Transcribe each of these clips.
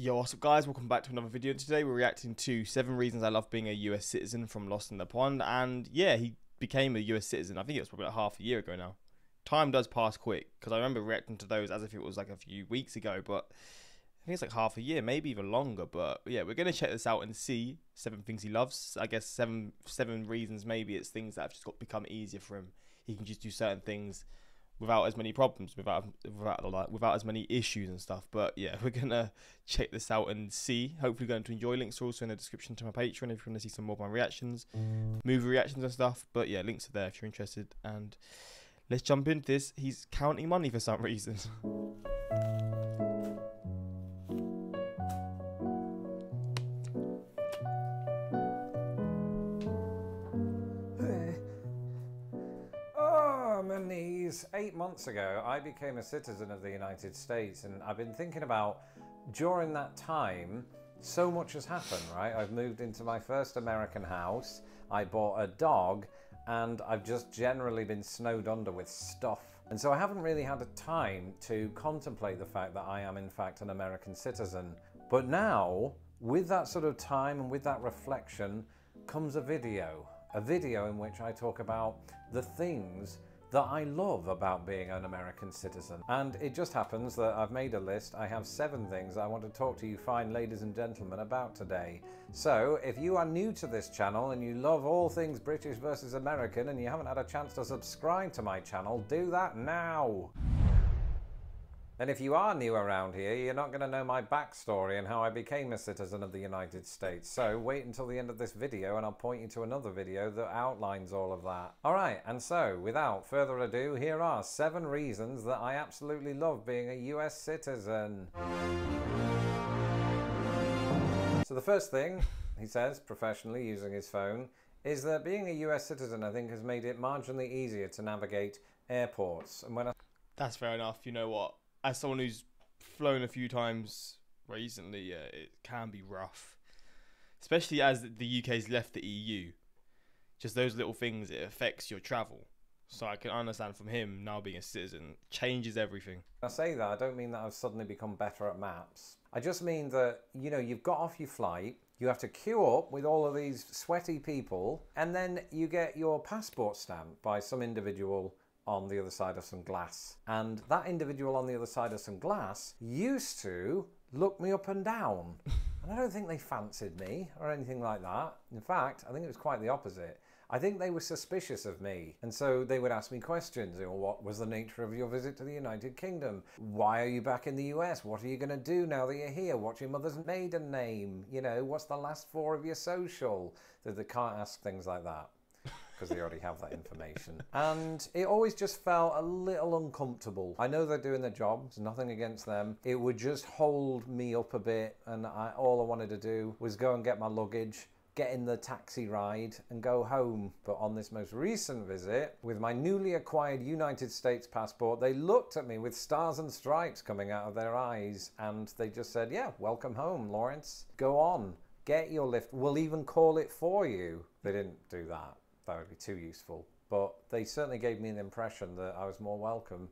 Yo, what's up guys, welcome back to another video. Today we're reacting to 7 reasons I love being a US citizen from Lost in the Pond. And yeah, he became a US citizen, I think it was probably like half a year ago now. Time does pass quick, because I remember reacting to those as if it was like a few weeks ago, but I think it's like half a year, maybe even longer. But yeah, we're going to check this out and see 7 things he loves. I guess seven reasons, maybe it's things that have just become easier for him. He can just do certain things without as many problems, without as many issues and stuff. But yeah, we're gonna check this out and see. Hopefully, going to enjoy. Links are also in the description to my Patreon if you want to see some more of my reactions, movie reactions and stuff. But yeah, links are there if you're interested. And let's jump into this. He's counting money for some reason. My knees. 8 months ago, I became a citizen of the United States, and I've been thinking about, during that time, so much has happened, right? I've moved into my first American house, I bought a dog, and I've just generally been snowed under with stuff. And so I haven't really had the time to contemplate the fact that I am in fact an American citizen. But now, with that sort of time and with that reflection, comes a video in which I talk about the things that I love about being an American citizen. And it just happens that I've made a list. I have 7 things I want to talk to you fine ladies and gentlemen about today. So if you are new to this channel and you love all things British versus American and you haven't had a chance to subscribe to my channel, do that now. And if you are new around here, you're not going to know my backstory and how I became a citizen of the United States. So wait until the end of this video and I'll point you to another video that outlines all of that. Alright, and so without further ado, here are 7 reasons that I absolutely love being a US citizen. So the first thing, he says, professionally using his phone, is that being a US citizen, I think, has made it marginally easier to navigate airports. And That's fair enough. You know what? As someone who's flown a few times recently, it can be rough. Especially as the UK's left the EU. Just those little things, it affects your travel. So I can understand from him, now being a citizen, changes everything. When I say that, I don't mean that I've suddenly become better at maps. I just mean that, you know, you've got off your flight, you have to queue up with all of these sweaty people, and then you get your passport stamped by some individual on the other side of some glass. And that individual on the other side of some glass used to look me up and down. And I don't think they fancied me or anything like that. In fact, I think it was quite the opposite. I think they were suspicious of me. And so they would ask me questions. You know, what was the nature of your visit to the United Kingdom? Why are you back in the US? What are you going to do now that you're here? What's your mother's maiden name? You know, what's the last 4 of your social? That they can't ask things like that, because they already have that information. And it always just felt a little uncomfortable. I know they're doing their job, there's nothing against them. It would just hold me up a bit, and all I wanted to do was go and get my luggage, get in the taxi ride and go home. But on this most recent visit, with my newly acquired United States passport, they looked at me with stars and stripes coming out of their eyes, and they just said, yeah, welcome home, Lawrence. Go on, get your lift, we'll even call it for you. They didn't do that. That would be too useful. But they certainly gave me an impression that I was more welcome.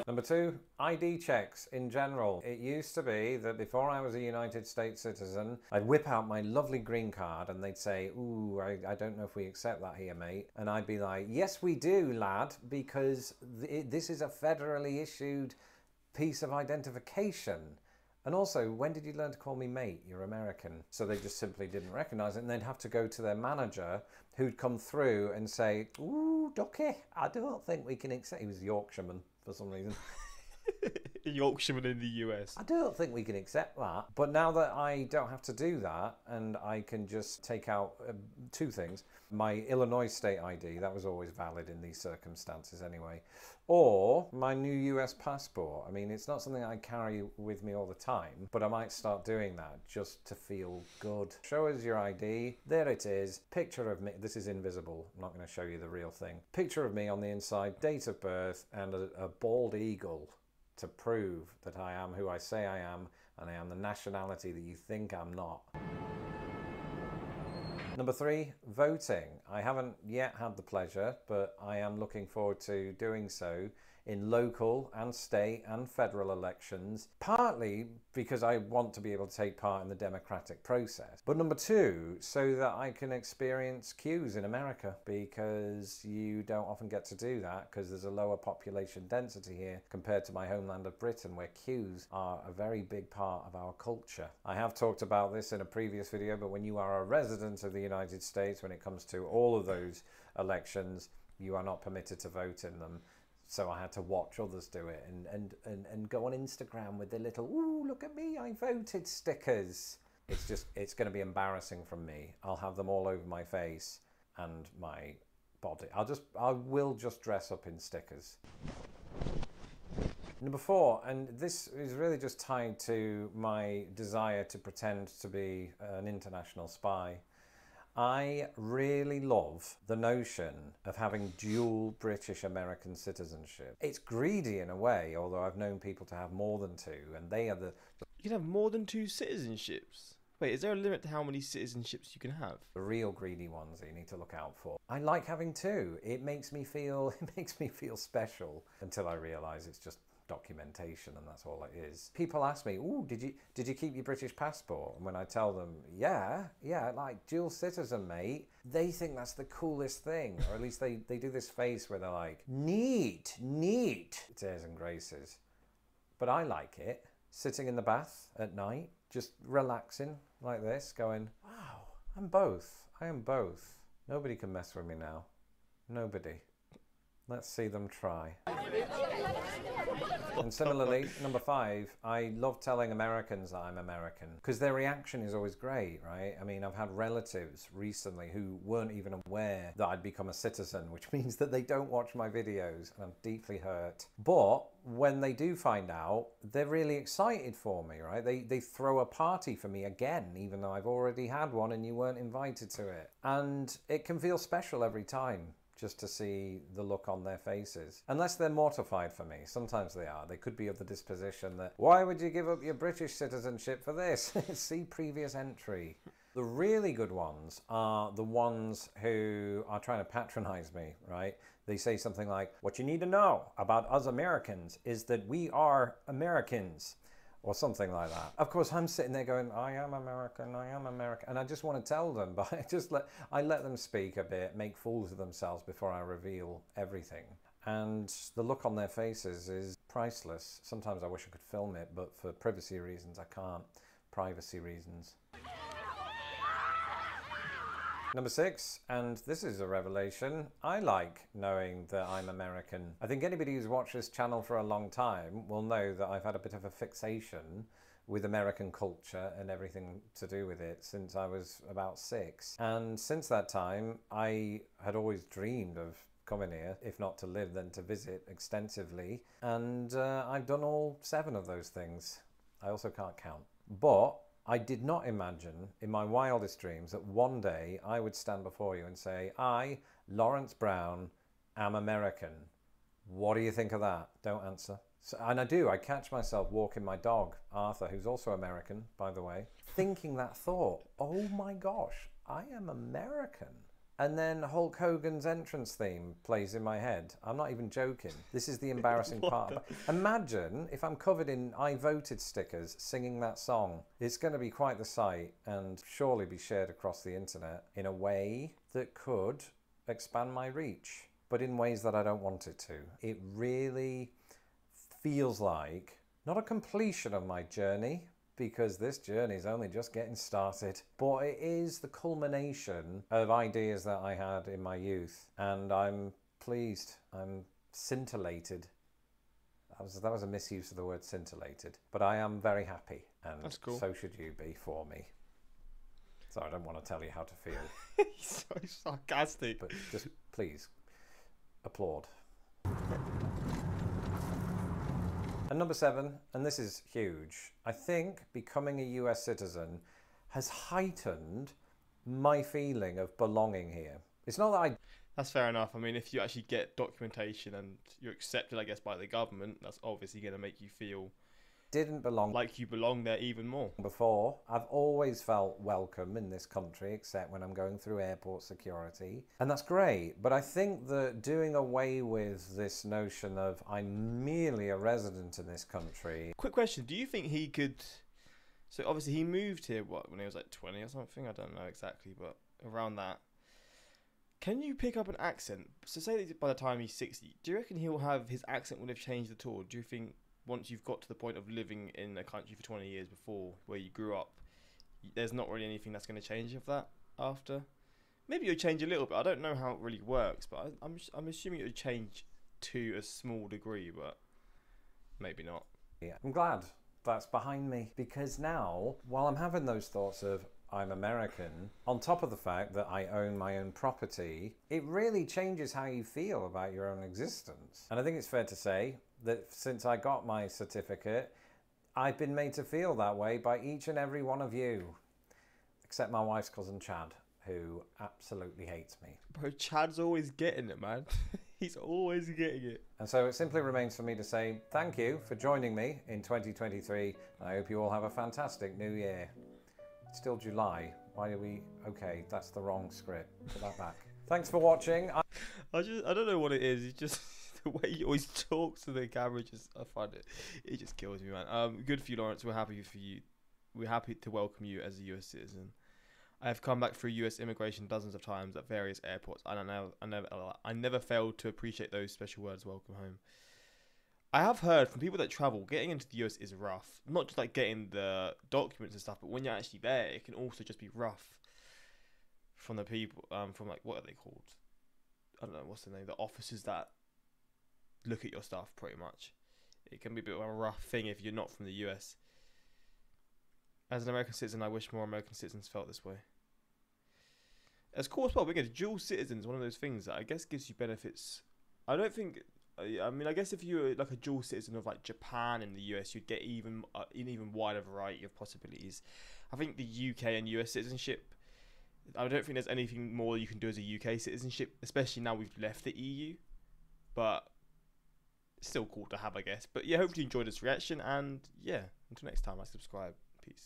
Number 2, ID checks in general. It used to be that before I was a United States citizen, I'd whip out my lovely green card and they'd say, ooh, I don't know if we accept that here, mate. And I'd be like, yes, we do, lad, because this is a federally issued piece of identification. And also, when did you learn to call me mate? You're American. So they just simply didn't recognise it, and they'd have to go to their manager, who'd come through and say, ooh, Ducky, I don't think we can accept... He was a Yorkshireman for some reason. Yorkshireman in the US. I don't think we can accept that. But now that I don't have to do that, and I can just take out 2 things. My Illinois state ID, that was always valid in these circumstances anyway. Or my new US passport. I mean, it's not something I carry with me all the time, but I might start doing that just to feel good. Show us your ID. There it is. Picture of me. This is invisible. I'm not going to show you the real thing. Picture of me on the inside, date of birth, and a bald eagle to prove that I am who I say I am, and I am the nationality that you think I'm not. Number 3, voting. I haven't yet had the pleasure, but I am looking forward to doing so in local and state and federal elections, partly because I want to be able to take part in the democratic process. But number two, so that I can experience queues in America, because you don't often get to do that because there's a lower population density here compared to my homeland of Britain, where queues are a very big part of our culture. I have talked about this in a previous video, but when you are a resident of the United States, when it comes to all of those elections, you are not permitted to vote in them. So I had to watch others do it and go on Instagram with the little, ooh, look at me, I voted stickers. It's going to be embarrassing from me. I'll have them all over my face and my body. I will just dress up in stickers. Number four, and this is really just tied to my desire to pretend to be an international spy. I really love the notion of having dual British-American citizenship. It's greedy in a way, although I've known people to have more than two, and they are the... You can have more than 2 citizenships? Wait, is there a limit to how many citizenships you can have? The real greedy ones that you need to look out for. I like having 2. It makes me feel special, until I realise it's just documentation and that's all it is. People ask me, ooh, did you keep your British passport? And when I tell them, yeah, like dual citizen, mate, they think that's the coolest thing. Or at least they do this face where they're like, neat, tears and graces. But I like it. Sitting in the bath at night, just relaxing like this, going, wow, I am both. Nobody can mess with me now. Nobody. Let's see them try. And similarly, number 5, I love telling Americans that I'm American because their reaction is always great, right? I mean, I've had relatives recently who weren't even aware that I'd become a citizen, which means that they don't watch my videos, and I'm deeply hurt. But when they do find out, they're really excited for me, right? They throw a party for me again, even though I've already had one and you weren't invited to it. And it can feel special every time, just to see the look on their faces. Unless they're mortified for me. Sometimes they are. They could be of the disposition that, why would you give up your British citizenship for this? See previous entry. The really good ones are the ones who are trying to patronize me, right? They say something like, what you need to know about us Americans is that we are Americans. Or something like that. Of course, I'm sitting there going, I am American, and I just want to tell them, but I let them speak a bit, make fools of themselves before I reveal everything. And the look on their faces is priceless. Sometimes I wish I could film it, but for privacy reasons, I can't. Privacy reasons. Number 6, and this is a revelation, I like knowing that I'm American. I think anybody who's watched this channel for a long time will know that I've had a bit of a fixation with American culture and everything to do with it since I was about 6. And since that time, I had always dreamed of coming here, if not to live, then to visit extensively. And I've done all 7 of those things. I also can't count. But I did not imagine in my wildest dreams that one day I would stand before you and say, I, Lawrence Brown, am American. What do you think of that? Don't answer. So, and I do. I catch myself walking my dog, Arthur, who's also American, by the way, thinking that thought, oh my gosh, I am American. And then Hulk Hogan's entrance theme plays in my head. I'm not even joking. This is the embarrassing part. Imagine if I'm covered in I voted stickers singing that song. It's going to be quite the sight and surely be shared across the internet in a way that could expand my reach, but in ways that I don't want it to. It really feels like not a completion of my journey, because this journey is only just getting started, but it is the culmination of ideas that I had in my youth, and I'm pleased. I'm scintillated. That was a misuse of the word scintillated, but I am very happy, and that's cool. So should you be for me. So I don't want to tell you how to feel. He's so sarcastic. But just please applaud. And number 7, and this is huge, I think becoming a US citizen has heightened my feeling of belonging here. It's not that That's fair enough. I mean, if you actually get documentation and you're accepted, I guess, by the government, that's obviously going to make you feel didn't belong Like you belong there even more. before. I've always felt welcome in this country, except when I'm going through airport security. And that's great. But I think that doing away with this notion of I'm merely a resident in this country. Quick question: do you think he could? So obviously he moved here when he was like 20 or something. I don't know exactly, but around that. Can you pick up an accent? So say that by the time he's 60, do you reckon his accent would have changed at all? Do you think once you've got to the point of living in a country for 20 years before where you grew up, there's not really anything that's going to change of that after? Maybe it'll change a little bit. I don't know how it really works, but I'm assuming it would change to a small degree, but maybe not. Yeah, I'm glad that's behind me, because now, while I'm having those thoughts of I'm American, on top of the fact that I own my own property, it really changes how you feel about your own existence. And I think it's fair to say that since I got my certificate, I've been made to feel that way by each and every one of you, except my wife's cousin Chad, who absolutely hates me. Bro, Chad's always getting it, man. He's always getting it. And so it simply remains for me to say thank you for joining me in 2023. I hope you all have a fantastic new year. It's still July. Why are we... Okay, that's the wrong script. Put that back. Thanks for watching. I don't know what it is. It's just the way he always talks to the camera. I find it just kills me, man. Good for you, Lawrence. We're happy for you. We're happy to welcome you as a US citizen. I have come back through US immigration dozens of times at various airports, and I never failed to appreciate those special words. Welcome home. I have heard from people that travel, getting into the US is rough. Not just like getting the documents and stuff, but when you're actually there, it can also just be rough. From the people, from like, what are they called? I don't know, what's the name? The officers that look at your stuff, pretty much. It can be a bit of a rough thing if you're not from the US. As an American citizen, I wish more American citizens felt this way. As cool as well, being a dual citizen is one of those things that I guess gives you benefits. I don't think... I mean, I guess if you were like a dual citizen of like Japan and the US, you'd get an even wider variety of possibilities. I think the UK and US citizenship, I don't think there's anything more you can do as a UK citizenship, especially now we've left the EU. But it's still cool to have, I guess. But yeah, hopefully you enjoyed this reaction. And yeah, until next time, subscribe. Peace.